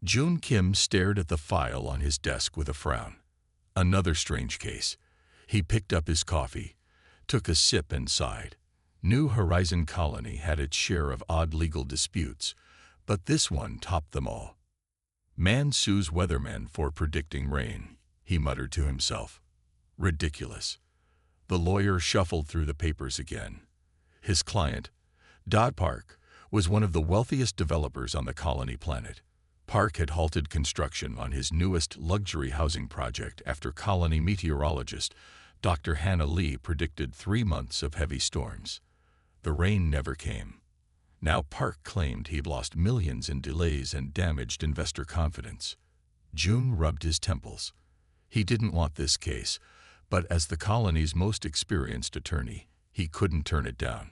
June Kim stared at the file on his desk with a frown. Another strange case. He picked up his coffee, took a sip and sighed. New Horizon Colony had its share of odd legal disputes, but this one topped them all. Man sues Weatherman for predicting rain, he muttered to himself. Ridiculous. The lawyer shuffled through the papers again. His client, Dodd Park, was one of the wealthiest developers on the colony planet. Park had halted construction on his newest luxury housing project after colony meteorologist Dr. Hannah Lee predicted 3 months of heavy storms. The rain never came. Now Park claimed he'd lost millions in delays and damaged investor confidence. June rubbed his temples. He didn't want this case, but as the colony's most experienced attorney, he couldn't turn it down.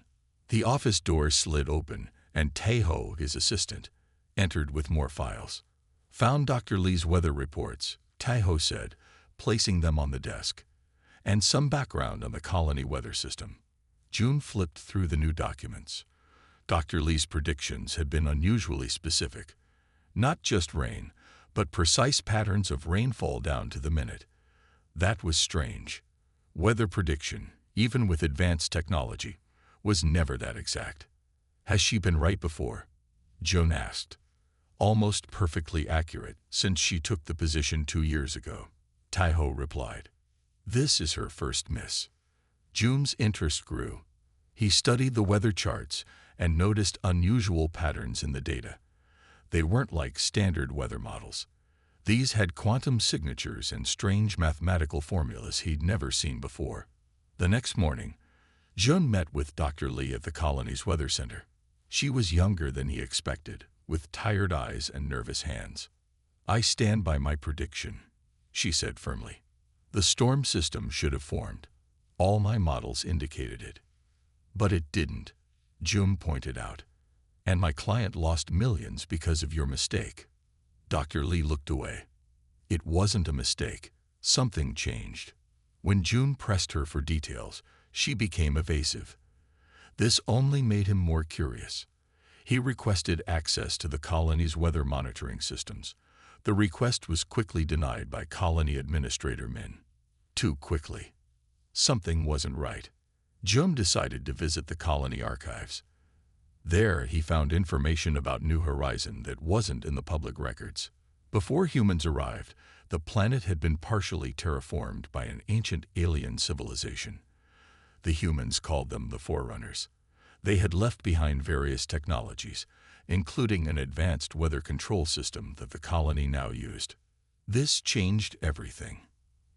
The office door slid open, and Taeho, his assistant, entered with more files. Found Dr. Lee's weather reports, Taeho said, placing them on the desk, and some background on the colony weather system. June flipped through the new documents. Dr. Lee's predictions had been unusually specific. Not just rain, but precise patterns of rainfall down to the minute. That was strange. Weather prediction, even with advanced technology, was never that exact. Has she been right before? June asked. Almost perfectly accurate since she took the position 2 years ago, Taeho replied. This is her first miss. June's interest grew. He studied the weather charts and noticed unusual patterns in the data. They weren't like standard weather models. These had quantum signatures and strange mathematical formulas he'd never seen before. The next morning, June met with Dr. Lee at the colony's weather center. She was younger than he expected, with tired eyes and nervous hands. I stand by my prediction, she said firmly. The storm system should have formed. All my models indicated it. But it didn't, June pointed out. And my client lost millions because of your mistake. Dr. Lee looked away. It wasn't a mistake. Something changed. When June pressed her for details, she became evasive. This only made him more curious. He requested access to the colony's weather monitoring systems. The request was quickly denied by colony administrator Min. Too quickly. Something wasn't right. June decided to visit the colony archives. There, he found information about New Horizon that wasn't in the public records. Before humans arrived, the planet had been partially terraformed by an ancient alien civilization. The humans called them the Forerunners. They had left behind various technologies, including an advanced weather control system that the colony now used. This changed everything.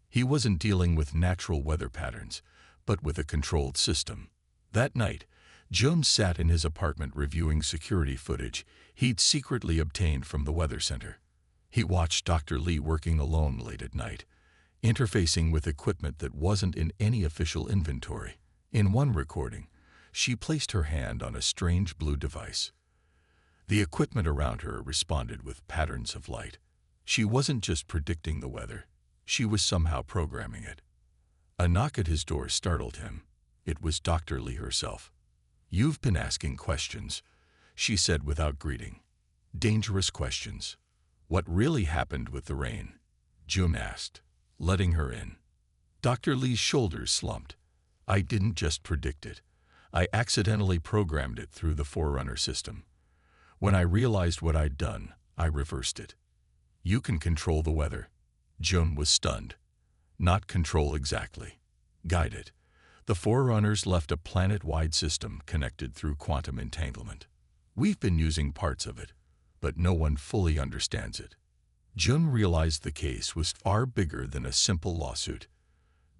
He wasn't dealing with natural weather patterns, but with a controlled system. That night, June sat in his apartment reviewing security footage he'd secretly obtained from the weather center. He watched Dr. Lee working alone late at night, interfacing with equipment that wasn't in any official inventory. In one recording, she placed her hand on a strange blue device. The equipment around her responded with patterns of light. She wasn't just predicting the weather, she was somehow programming it. A knock at his door startled him. It was Dr. Lee herself. "You've been asking questions," she said without greeting. "Dangerous questions. What really happened with the rain?" June asked, letting her in. Dr. Lee's shoulders slumped. "I didn't just predict it. I accidentally programmed it through the Forerunner system. When I realized what I'd done, I reversed it." "You can control the weather." June was stunned. "Not control exactly. Guide it. The Forerunners left a planet-wide system connected through quantum entanglement. We've been using parts of it, but no one fully understands it." June realized the case was far bigger than a simple lawsuit.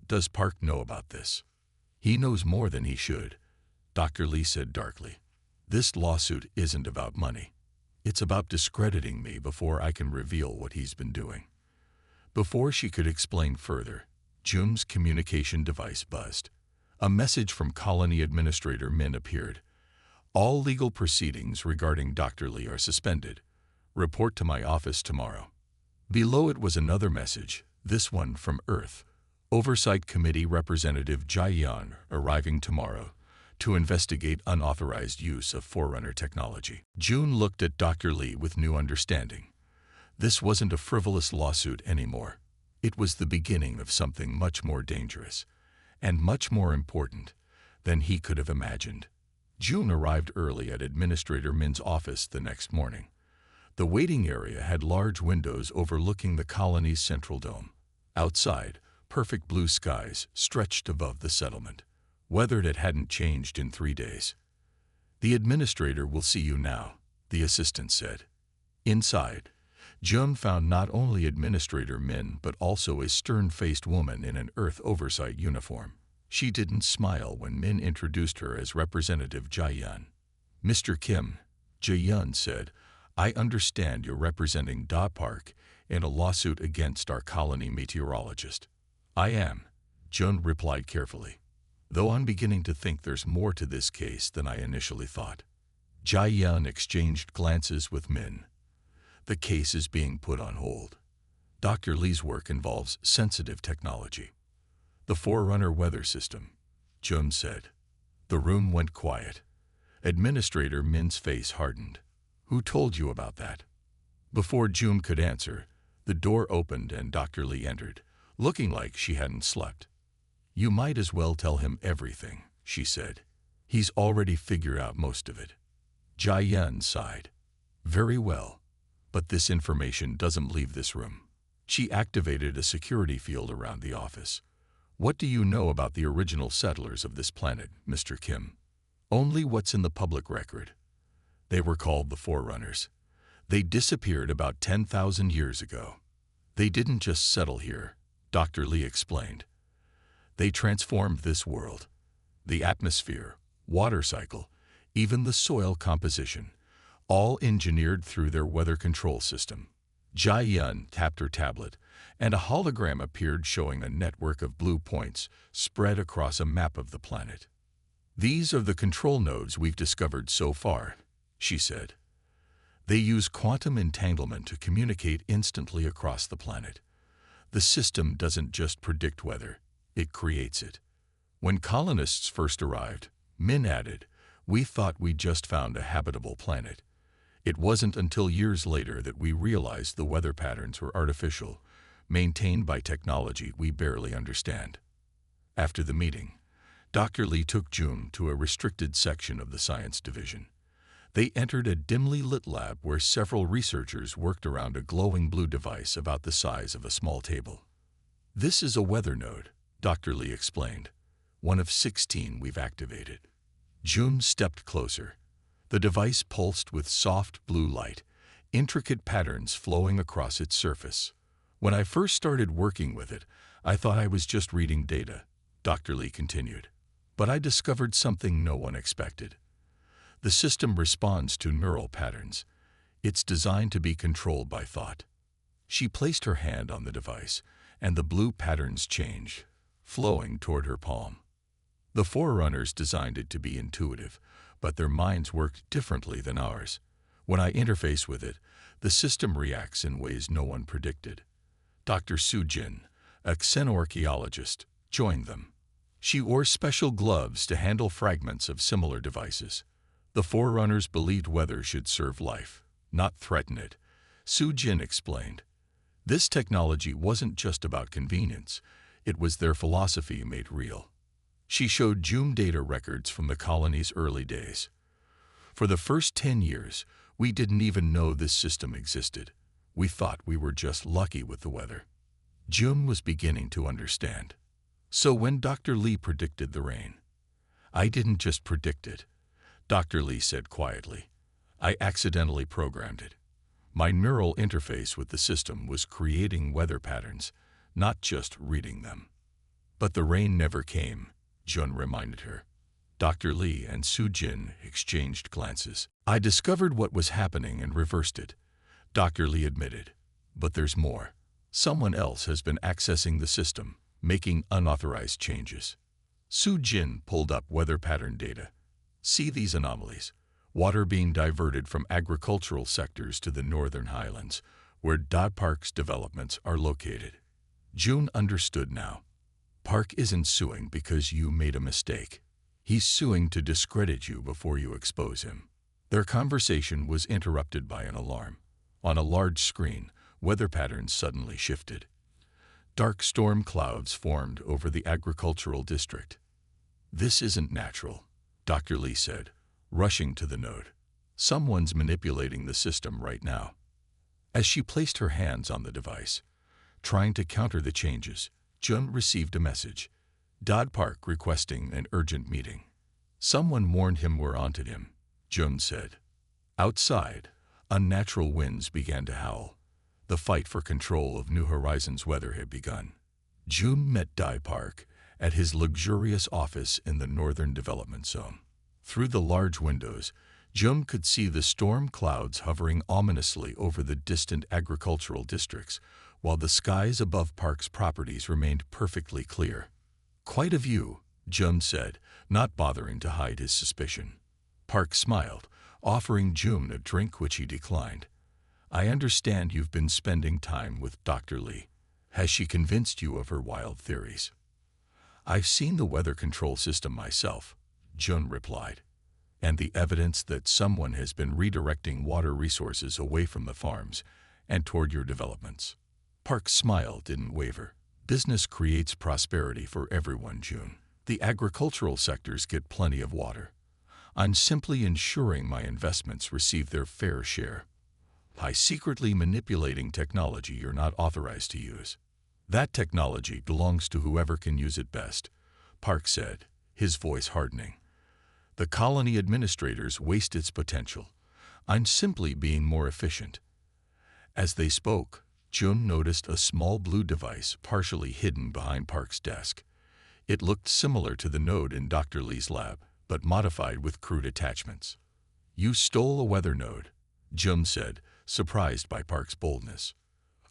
"Does Park know about this?" "He knows more than he should," Dr. Lee said darkly. "This lawsuit isn't about money. It's about discrediting me before I can reveal what he's been doing." Before she could explain further, June's communication device buzzed. A message from Colony Administrator Min appeared. "All legal proceedings regarding Dr. Lee are suspended. Report to my office tomorrow." Below it was another message, this one from Earth. "Oversight Committee Representative Jae-yeon arriving tomorrow to investigate unauthorized use of Forerunner technology." June looked at Dr. Lee with new understanding. This wasn't a frivolous lawsuit anymore. It was the beginning of something much more dangerous, and much more important than he could have imagined. June arrived early at Administrator Min's office the next morning. The waiting area had large windows overlooking the colony's central dome. Outside, perfect blue skies stretched above the settlement, weather that hadn't changed in 3 days. "The administrator will see you now," the assistant said. Inside, June found not only Administrator Min but also a stern-faced woman in an Earth oversight uniform. She didn't smile when Min introduced her as Representative Jae-yun. "Mr. Kim," Jae-yun said, "I understand you're representing Da Park in a lawsuit against our colony meteorologist." "I am," Jun replied carefully, "though I'm beginning to think there's more to this case than I initially thought." Jae-yun exchanged glances with Min. "The case is being put on hold. Dr. Lee's work involves sensitive technology." "The Forerunner weather system," Jun said. The room went quiet. Administrator Min's face hardened. "Who told you about that?" Before June could answer, the door opened and Dr. Lee entered, looking like she hadn't slept. "You might as well tell him everything," she said. "He's already figured out most of it." Jae-yun sighed. "Very well, but this information doesn't leave this room." She activated a security field around the office. "What do you know about the original settlers of this planet, Mr. Kim?" "Only what's in the public record. They were called the Forerunners. They disappeared about 10,000 years ago. They didn't just settle here," Dr. Lee explained. "They transformed this world. The atmosphere, water cycle, even the soil composition, all engineered through their weather control system." Jae-yun tapped her tablet, and a hologram appeared showing a network of blue points spread across a map of the planet. "These are the control nodes we've discovered so far," she said. "They use quantum entanglement to communicate instantly across the planet. The system doesn't just predict weather, it creates it." When colonists first arrived, Min added, "We thought we just found a habitable planet. It wasn't until years later that we realized the weather patterns were artificial, maintained by technology we barely understand." After the meeting, Dr. Lee took June to a restricted section of the science division. They entered a dimly lit lab where several researchers worked around a glowing blue device about the size of a small table. "This is a weather node," Dr. Lee explained, "one of 16 we've activated." June stepped closer. The device pulsed with soft blue light, intricate patterns flowing across its surface. "When I first started working with it, I thought I was just reading data," Dr. Lee continued. "But I discovered something no one expected. The system responds to neural patterns. It's designed to be controlled by thought." She placed her hand on the device, and the blue patterns changed, flowing toward her palm. "The Forerunners designed it to be intuitive, but their minds worked differently than ours. When I interface with it, the system reacts in ways no one predicted." Dr. Soo-jin, a xenoarchaeologist, joined them. She wore special gloves to handle fragments of similar devices. "The Forerunners believed weather should serve life, not threaten it," Soo-jin explained. "This technology wasn't just about convenience, it was their philosophy made real." She showed June data records from the colony's early days. "For the first 10 years, we didn't even know this system existed. We thought we were just lucky with the weather." June was beginning to understand. "So when Dr. Lee predicted the rain?" "I didn't just predict it," Dr. Lee said quietly. "I accidentally programmed it. My neural interface with the system was creating weather patterns, not just reading them." "But the rain never came," Jun reminded her. Dr. Lee and Soo-jin exchanged glances. "I discovered what was happening and reversed it," Dr. Lee admitted. "But there's more. Someone else has been accessing the system, making unauthorized changes." Soo-jin pulled up weather pattern data. "See these anomalies? Water being diverted from agricultural sectors to the northern highlands, where Da Park's developments are located." June understood now. Park isn't suing because you made a mistake. He's suing to discredit you before you expose him. Their conversation was interrupted by an alarm. On a large screen, weather patterns suddenly shifted. Dark storm clouds formed over the agricultural district. "This isn't natural," Dr. Lee said, rushing to the node. "Someone's manipulating the system right now." As she placed her hands on the device, trying to counter the changes, Jun received a message. Dodd Park requesting an urgent meeting. "Someone warned him we're onto him," Jun said. Outside, unnatural winds began to howl. The fight for control of New Horizons weather had begun. Jun met Dodd Park at his luxurious office in the Northern Development Zone. Through the large windows, Jun could see the storm clouds hovering ominously over the distant agricultural districts, while the skies above Park's properties remained perfectly clear. "Quite a view," Jun said, not bothering to hide his suspicion. Park smiled, offering Jun a drink which he declined. "I understand you've been spending time with Dr. Lee. Has she convinced you of her wild theories?" "I've seen the weather control system myself," Jun replied, "and the evidence that someone has been redirecting water resources away from the farms and toward your developments." Park's smile didn't waver. "Business creates prosperity for everyone, Jun. The agricultural sectors get plenty of water. I'm simply ensuring my investments receive their fair share by secretly manipulating technology you're not authorized to use. That technology belongs to whoever can use it best," Park said, his voice hardening. "The colony administrators waste its potential. I'm simply being more efficient." As they spoke, Jun noticed a small blue device partially hidden behind Park's desk. It looked similar to the node in Dr. Lee's lab, but modified with crude attachments. "You stole a weather node," Jun said, surprised by Park's boldness.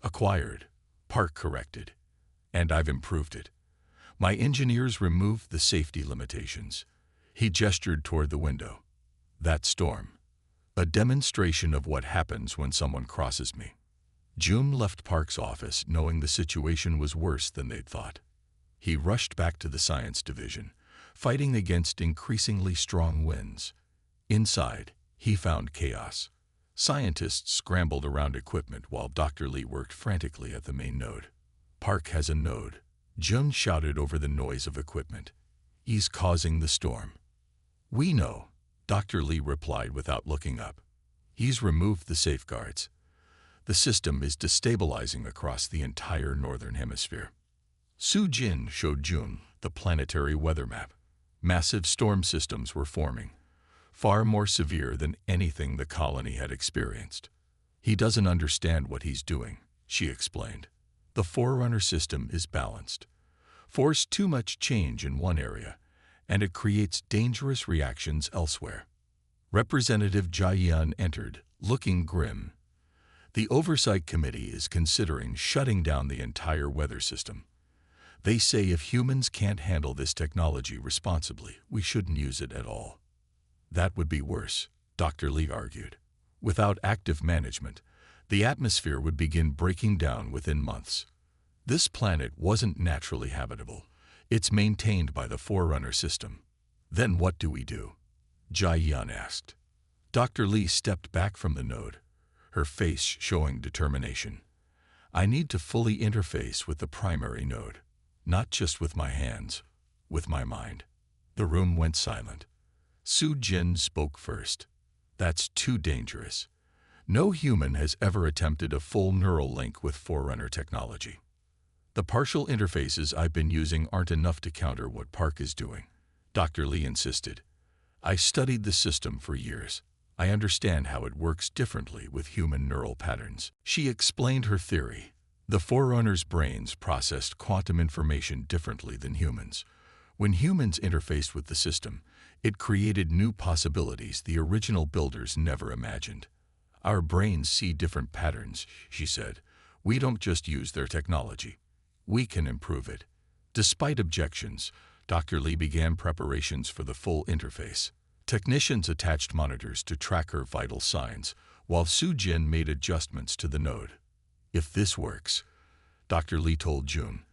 "Acquired," Park corrected, "and I've improved it. My engineers removed the safety limitations." He gestured toward the window. "That storm. A demonstration of what happens when someone crosses me." Jun left Park's office knowing the situation was worse than they'd thought. He rushed back to the science division, fighting against increasingly strong winds. Inside, he found chaos. Scientists scrambled around equipment while Dr. Lee worked frantically at the main node. "Park has a node," Jun shouted over the noise of equipment. "He's causing the storm." "We know," Dr. Lee replied without looking up. "He's removed the safeguards. The system is destabilizing across the entire northern hemisphere." Su Jin showed Jun the planetary weather map. Massive storm systems were forming, far more severe than anything the colony had experienced. "He doesn't understand what he's doing," she explained. "The Forerunner system is balanced. Force too much change in one area, and it creates dangerous reactions elsewhere." Representative Jia entered, looking grim. "The Oversight Committee is considering shutting down the entire weather system. They say if humans can't handle this technology responsibly, we shouldn't use it at all." "That would be worse," Dr. Lee argued. "Without active management, the atmosphere would begin breaking down within months. This planet wasn't naturally habitable. It's maintained by the Forerunner system." "Then what do we do?" Jia asked. Dr. Lee stepped back from the node, her face showing determination. "I need to fully interface with the primary node, not just with my hands, with my mind." The room went silent. Su Jin spoke first. "That's too dangerous. No human has ever attempted a full neural link with Forerunner technology. The partial interfaces I've been using aren't enough to counter what Park is doing," Dr. Lee insisted. "I studied the system for years. I understand how it works differently with human neural patterns." She explained her theory. The Forerunners' brains processed quantum information differently than humans. When humans interfaced with the system, it created new possibilities the original builders never imagined. "Our brains see different patterns," she said. "We don't just use their technology. We can improve it." Despite objections, Dr. Lee began preparations for the full interface. Technicians attached monitors to track her vital signs, while Su Jin made adjustments to the node. "If this works," Dr. Lee told Jun,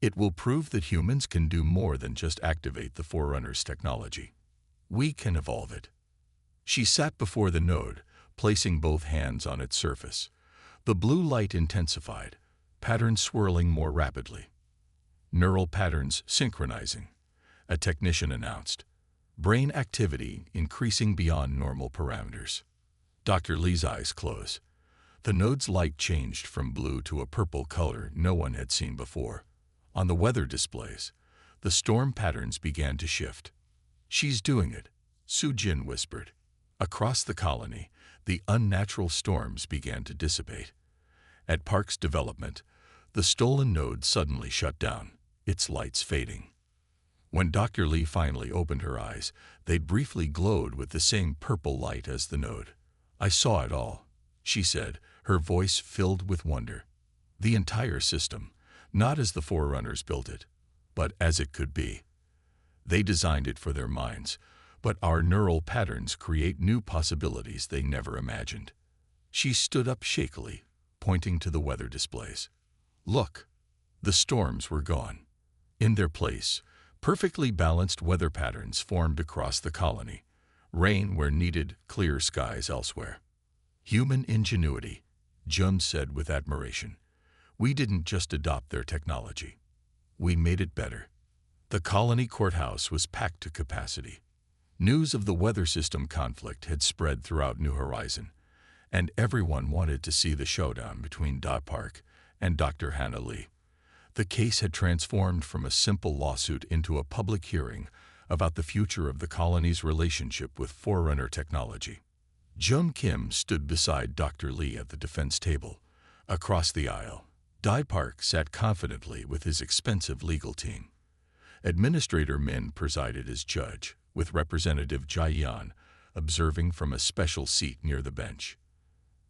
"it will prove that humans can do more than just activate the Forerunner's technology. We can evolve it." She sat before the node, placing both hands on its surface. The blue light intensified, patterns swirling more rapidly. Neural patterns synchronizing, a technician announced. Brain activity increasing beyond normal parameters. Dr. Lee's eyes closed. The node's light changed from blue to a purple color no one had seen before. On the weather displays, the storm patterns began to shift. "She's doing it," Su-jin whispered. Across the colony, the unnatural storms began to dissipate. At Park's development, the stolen node suddenly shut down, its lights fading. When Dr. Lee finally opened her eyes, they briefly glowed with the same purple light as the node. "I saw it all," she said, her voice filled with wonder. "The entire system, not as the Forerunners built it, but as it could be. They designed it for their minds, but our neural patterns create new possibilities they never imagined." She stood up shakily, pointing to the weather displays. "Look." The storms were gone. In their place, perfectly balanced weather patterns formed across the colony. Rain where needed, clear skies elsewhere. "Human ingenuity," Jun said with admiration. "We didn't just adopt their technology. We made it better." The colony courthouse was packed to capacity. News of the weather system conflict had spread throughout New Horizon, and everyone wanted to see the showdown between Park and Dr. Hannah Lee. The case had transformed from a simple lawsuit into a public hearing about the future of the colony's relationship with Forerunner technology. Jun Kim stood beside Dr. Lee at the defense table. Across the aisle, Park sat confidently with his expensive legal team. Administrator Min presided as judge, with Representative Jae-yeon observing from a special seat near the bench.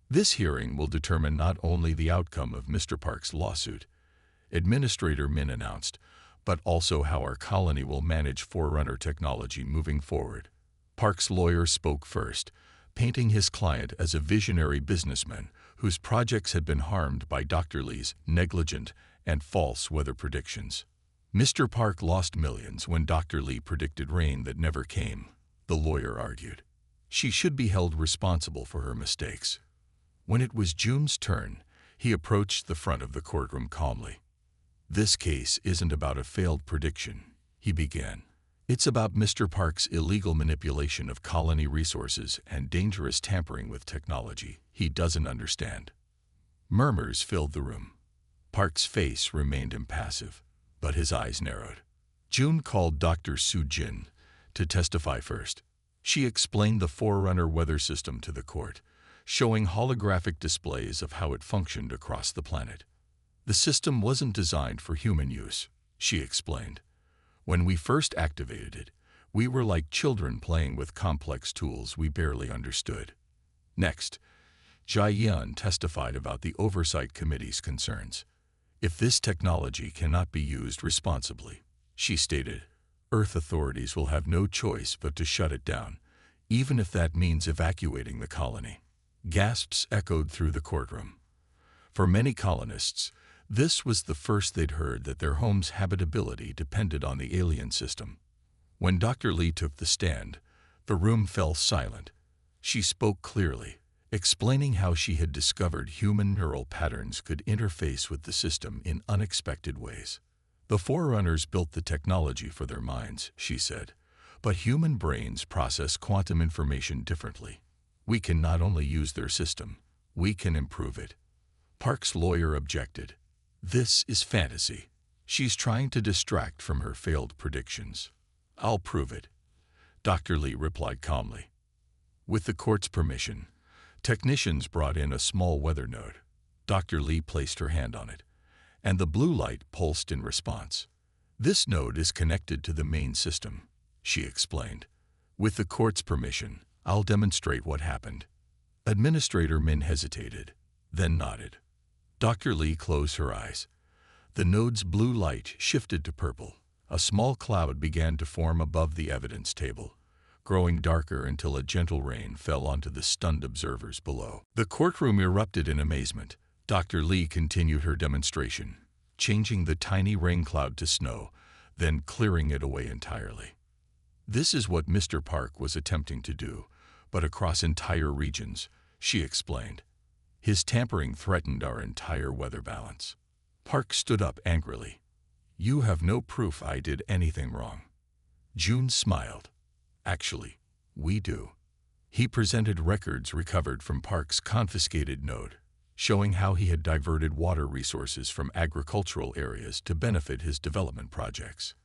"This hearing will determine not only the outcome of Mr. Park's lawsuit," Administrator Min announced, "but also how our colony will manage Forerunner technology moving forward." Park's lawyer spoke first, painting his client as a visionary businessman whose projects had been harmed by Dr. Lee's negligent and false weather predictions. "Mr. Park lost millions when Dr. Lee predicted rain that never came," the lawyer argued. "She should be held responsible for her mistakes." When it was Jun's turn, he approached the front of the courtroom calmly. "This case isn't about a failed prediction," he began. "It's about Mr. Park's illegal manipulation of colony resources and dangerous tampering with technology he doesn't understand." Murmurs filled the room. Park's face remained impassive, but his eyes narrowed. Jun called Dr. Su-jin to testify first. She explained the Forerunner weather system to the court, showing holographic displays of how it functioned across the planet. "The system wasn't designed for human use," she explained. "When we first activated it, we were like children playing with complex tools we barely understood." Next, Jae-yeon testified about the Oversight Committee's concerns. "If this technology cannot be used responsibly," she stated, "Earth authorities will have no choice but to shut it down, even if that means evacuating the colony." Gasps echoed through the courtroom. For many colonists, this was the first they'd heard that their home's habitability depended on the alien system. When Dr. Lee took the stand, the room fell silent. She spoke clearly, explaining how she had discovered human neural patterns could interface with the system in unexpected ways. "The Forerunners built the technology for their minds," she said, "but human brains process quantum information differently. We can not only use their system, we can improve it." Park's lawyer objected. "This is fantasy. She's trying to distract from her failed predictions." "I'll prove it," Dr. Lee replied calmly. With the court's permission, technicians brought in a small weather node. Dr. Lee placed her hand on it, and the blue light pulsed in response. "This node is connected to the main system," she explained. "With the court's permission, I'll demonstrate what happened." Administrator Min hesitated, then nodded. Dr. Lee closed her eyes. The node's blue light shifted to purple. A small cloud began to form above the evidence table, growing darker until a gentle rain fell onto the stunned observers below. The courtroom erupted in amazement. Dr. Lee continued her demonstration, changing the tiny rain cloud to snow, then clearing it away entirely. "This is what Mr. Park was attempting to do, but across entire regions," she explained. His tampering threatened our entire weather balance. Park stood up angrily. You have no proof I did anything wrong. June smiled. Actually, we do. He presented records recovered from Park's confiscated node, showing how he had diverted water resources from agricultural areas to benefit his development projects.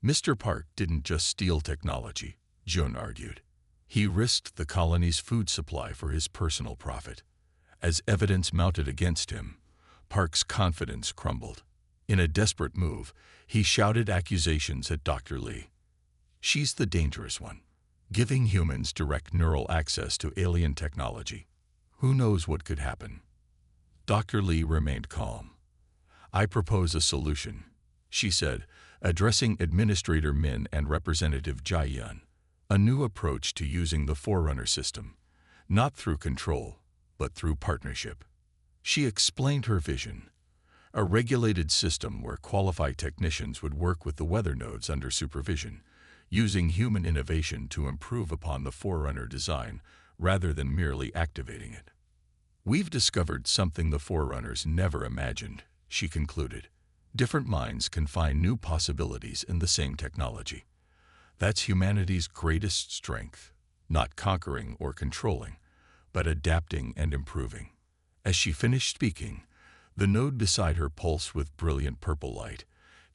Mr. Park didn't just steal technology, June argued. He risked the colony's food supply for his personal profit. As evidence mounted against him, Park's confidence crumbled. In a desperate move, he shouted accusations at Dr. Lee. She's the dangerous one, giving humans direct neural access to alien technology. Who knows what could happen? Dr. Lee remained calm. I propose a solution, she said, addressing Administrator Min and Representative Jia-yun. A new approach to using the Forerunner system, not through control, but through partnership. She explained her vision. A regulated system where qualified technicians would work with the weather nodes under supervision, using human innovation to improve upon the Forerunner design rather than merely activating it. We've discovered something the Forerunners never imagined, she concluded. Different minds can find new possibilities in the same technology. That's humanity's greatest strength, not conquering or controlling, but adapting and improving. As she finished speaking, the node beside her pulsed with brilliant purple light,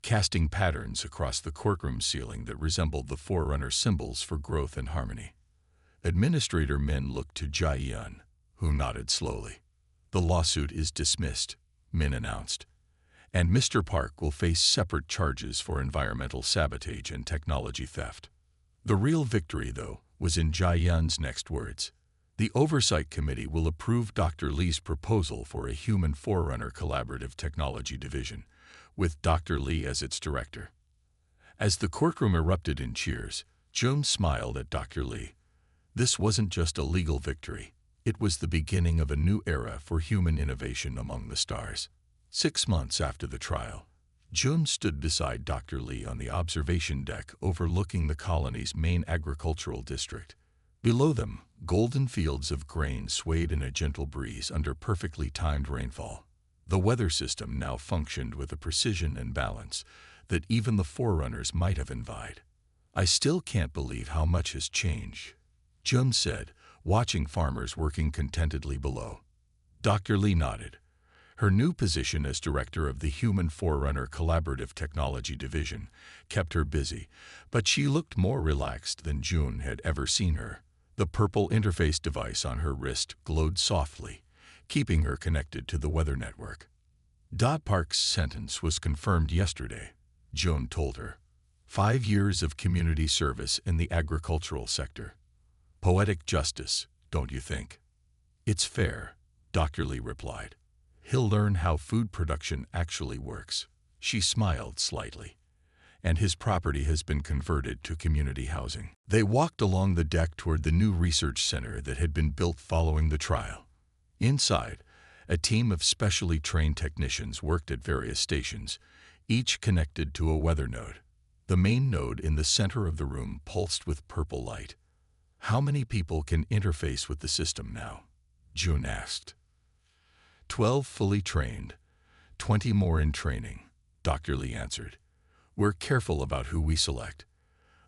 casting patterns across the courtroom ceiling that resembled the Forerunner symbols for growth and harmony. Administrator Min looked to Jia-yun, who nodded slowly. The lawsuit is dismissed, Min announced, and Mr. Park will face separate charges for environmental sabotage and technology theft. The real victory, though, was in Jia-yun's next words. The Oversight Committee will approve Dr. Lee's proposal for a Human Forerunner Collaborative Technology Division, with Dr. Lee as its director. As the courtroom erupted in cheers, June smiled at Dr. Lee. This wasn't just a legal victory. It was the beginning of a new era for human innovation among the stars. 6 months after the trial, June stood beside Dr. Lee on the observation deck overlooking the colony's main agricultural district. Below them, golden fields of grain swayed in a gentle breeze under perfectly timed rainfall. The weather system now functioned with a precision and balance that even the Forerunners might have envied. I still can't believe how much has changed, June said, watching farmers working contentedly below. Dr. Lee nodded. Her new position as director of the Human Forerunner Collaborative Technology Division kept her busy, but she looked more relaxed than June had ever seen her. The purple interface device on her wrist glowed softly, keeping her connected to the weather network. Park's sentence was confirmed yesterday, June told her. 5 years of community service in the agricultural sector. Poetic justice, don't you think? It's fair, Dr. Lee replied. He'll learn how food production actually works. She smiled slightly. And his property has been converted to community housing. They walked along the deck toward the new research center that had been built following the trial. Inside, a team of specially trained technicians worked at various stations, each connected to a weather node. The main node in the center of the room pulsed with purple light. How many people can interface with the system now? June asked. 12 fully trained, 20 more in training, Dr. Lee answered. We're careful about who we select.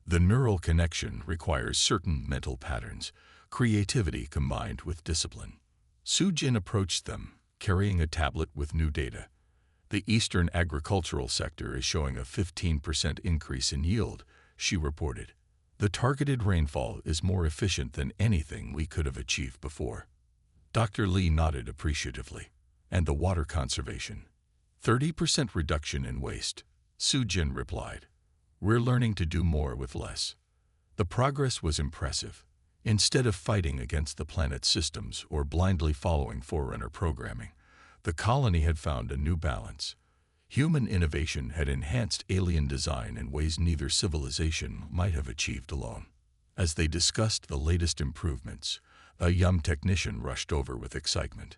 The neural connection requires certain mental patterns, creativity combined with discipline. Soo-jin approached them, carrying a tablet with new data. The eastern agricultural sector is showing a 15% increase in yield, she reported. The targeted rainfall is more efficient than anything we could have achieved before. Dr. Lee nodded appreciatively. And the water conservation. 30% reduction in waste, Soo-jin replied. We're learning to do more with less. The progress was impressive. Instead of fighting against the planet's systems or blindly following Forerunner programming, the colony had found a new balance. Human innovation had enhanced alien design in ways neither civilization might have achieved alone. As they discussed the latest improvements, a young technician rushed over with excitement.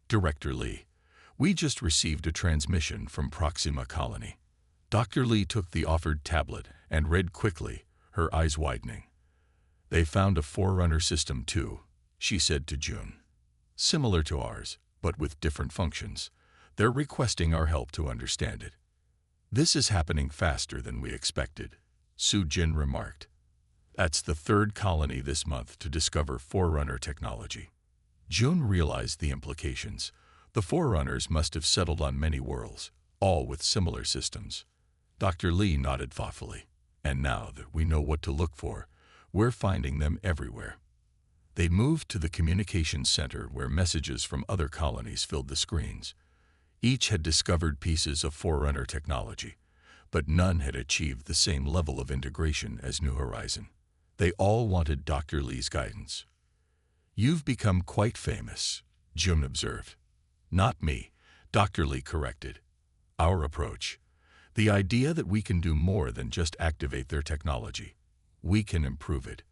Director Lee, we just received a transmission from Proxima Colony. Dr. Lee took the offered tablet and read quickly, her eyes widening. They found a Forerunner system too, she said to June. Similar to ours, but with different functions. They're requesting our help to understand it. This is happening faster than we expected, Su Jin remarked. That's the third colony this month to discover Forerunner technology. Jun realized the implications. The Forerunners must have settled on many worlds, all with similar systems. Dr. Lee nodded thoughtfully. And now that we know what to look for, we're finding them everywhere. They moved to the communications center where messages from other colonies filled the screens. Each had discovered pieces of Forerunner technology, but none had achieved the same level of integration as New Horizon. They all wanted Dr. Lee's guidance. You've become quite famous, Jun observed. Not me, Dr. Lee corrected. Our approach. The idea that we can do more than just activate their technology. We can improve it.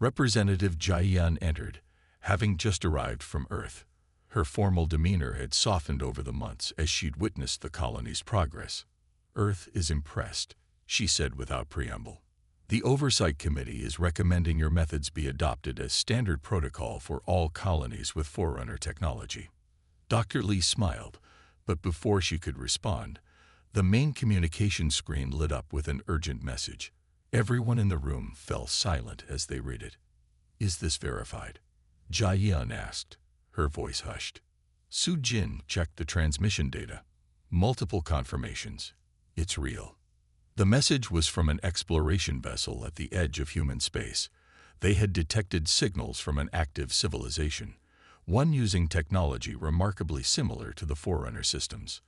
Representative Jian entered, having just arrived from Earth. Her formal demeanor had softened over the months as she'd witnessed the colony's progress. Earth is impressed, she said without preamble. The Oversight Committee is recommending your methods be adopted as standard protocol for all colonies with Forerunner technology. Dr. Lee smiled, but before she could respond, the main communication screen lit up with an urgent message. Everyone in the room fell silent as they read it. Is this verified? Jian asked, her voice hushed. Su Jin checked the transmission data. Multiple confirmations. It's real. The message was from an exploration vessel at the edge of human space. They had detected signals from an active civilization, one using technology remarkably similar to the Forerunner systems.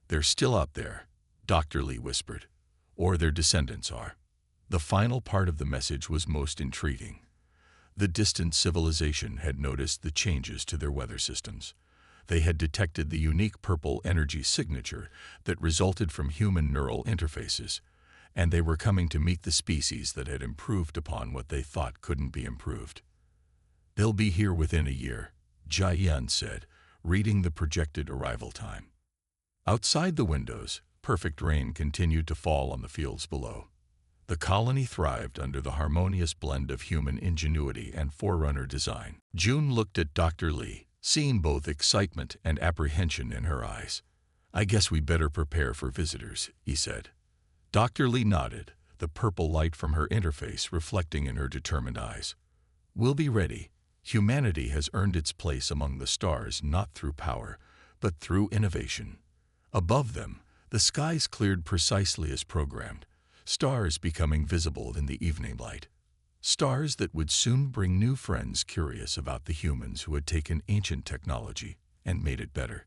They're still out there, Dr. Lee whispered, or their descendants are. The final part of the message was most intriguing. The distant civilization had noticed the changes to their weather systems. They had detected the unique purple energy signature that resulted from human neural interfaces, and they were coming to meet the species that had improved upon what they thought couldn't be improved. They'll be here within a year, Jian said, reading the projected arrival time. Outside the windows, perfect rain continued to fall on the fields below. The colony thrived under the harmonious blend of human ingenuity and Forerunner design. Jun looked at Dr. Lee, seeing both excitement and apprehension in her eyes. I guess we better prepare for visitors, he said. Dr. Lee nodded, the purple light from her interface reflecting in her determined eyes. We'll be ready. Humanity has earned its place among the stars not through power, but through innovation. Above them, the skies cleared precisely as programmed, stars becoming visible in the evening light. Stars that would soon bring new friends curious about the humans who had taken ancient technology and made it better.